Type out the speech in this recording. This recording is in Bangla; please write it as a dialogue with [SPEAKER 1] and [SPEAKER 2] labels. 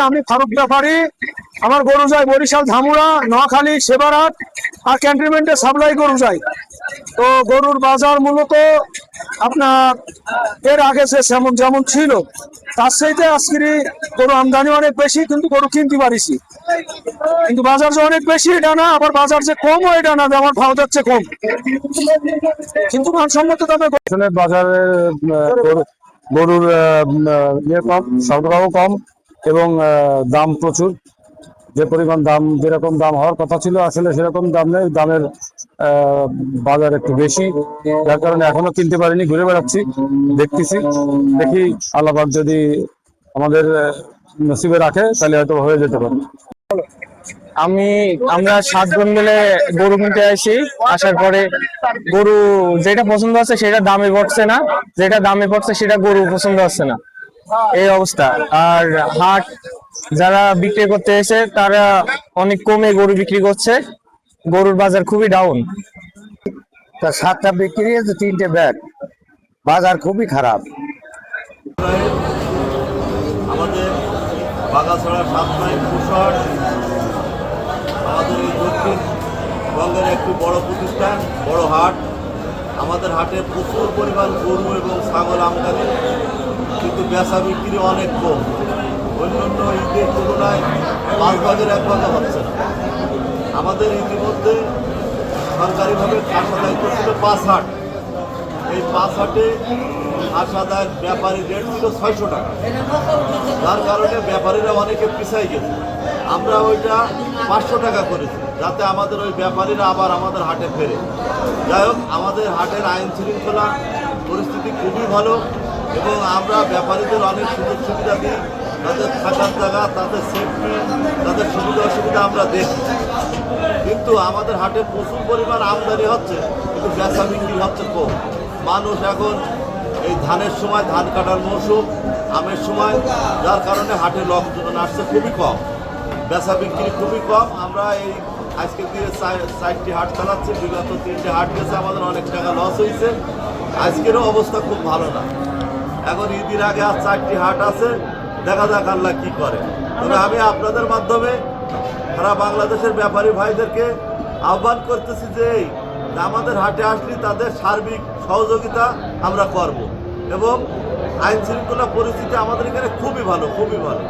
[SPEAKER 1] আমি ফারুক ব্যাপারী। আমার গরু যায় বরিশাল, ধামুরা, নোয়াখালী, সেবারহাট আর ক্যান্টনমেন্টে সাপ্লাই গরু যায়। তো গরুর বাজার মূলত আপনার এর আগে যেমন যেমন ছিল তার চাইতে আজকের গরু আমদানি অনেক বেশি, কিন্তু গরু কিনতে পারিছি। কিন্তু বাজার যে অনেক বেশি এটা না, আবার বাজার যে কম এটা না, আমার ভাও যাচ্ছে কম, কিন্তু মানসম্মত দামে বাজারে গরুর ইয়ে কম, সরবরাহ কম এবং দাম প্রচুর। যে পরিমাণ দাম, যেরকম দাম হওয়ার কথা ছিল আসলে সেরকম দাম নেই। দামের বাজার একটু বেশি, যার কারণে এখনো কিনতে পারিনি, ঘুরে বেড়াচ্ছি, দেখতেছি। দেখি আল্লাহবাদ যদি আমাদের নসিবে রাখে তাহলে হয়তো হয়ে যেতে পারে।
[SPEAKER 2] আমরা 7 জন মিলে গরু কিনতে আসি। আসার পরে গরু যেটা পছন্দ আছে সেটা দামে পড়ছে না, যেটা দামে পড়ছে সেটা গরু পছন্দ হচ্ছে না, এই অবস্থা। আর হাট যারা বিক্রি করতে এসে তারা অনেক কমে গরু বিক্রি করছে, গরুর বাজার খুবই ডাউন।
[SPEAKER 3] 7টা বিক্রি হয়েছে, 3টে ব্যাগ, বাজার খুবই খারাপ।
[SPEAKER 4] আমাদের বাগাছড়া 7 মাইল পুষট আমাদের এই দক্ষিণবঙ্গের একটি বড় প্রতিষ্ঠান, বড় হাট। আমাদের হাটে প্রচুর পরিমাণ গরু এবং ছাগল আমদানি, কিন্তু বেচা বিক্রি অনেক কম। অন্যান্য ঈদের তুলনায় 5 ভাগের 1 ভাগও হচ্ছে না। আমাদের ইতিমধ্যে সরকারিভাবে খাস আদায় করছিল 5 হাট। এই 5 হাটে খাস আদায়ের ব্যাপারী রেট ছিল 600 টাকা, যার কারণে ব্যাপারীরা অনেকে পিছাই গেছে। আমরা ওইটা 500 টাকা করেছি, যাতে আমাদের ওই ব্যাপারীরা আবার আমাদের হাটে ফেরে। যাই হোক, আমাদের হাটের আইন শৃঙ্খলা পরিস্থিতি খুবই ভালো এবং আমরা ব্যাপারীদের অনেক সুযোগ সুবিধা দিই। তাদের থাকার জায়গা, তাদের সেফটি, তাদের সুবিধা অসুবিধা আমরা দেখি। কিন্তু আমাদের হাটে প্রচুর পরিমাণ আমদানি হচ্ছে, কিন্তু বেচা বিক্রি হচ্ছে কম। মানুষ এখন এই ধানের সময়, ধান কাটার মৌসুম, আমের সময়, যার কারণে হাটে লোকজন আসছে খুবই কম, বেচা বিক্রি খুবই কম। আমরা এই আজকে দিয়ে 4টি হাট চালাচ্ছি, বিগত 3টে হাট গেছে, আমাদের অনেক টাকা লস হয়েছে। আজকেরও অবস্থা খুব ভালো না। এখন ঈদের আগে আর 4টি হাট আছে, দেখা যাক আল্লাহ কী করে। তবে আমি আপনাদের মাধ্যমে সারা বাংলাদেশের ব্যাপারী ভাইদেরকে আহ্বান করতেছি যে আমাদের হাটে আসলে তাদের সার্বিক সহযোগিতা আমরা করব এবং আইন শৃঙ্খলা পরিস্থিতি আমাদের এখানে খুবই ভালো, খুবই ভালো।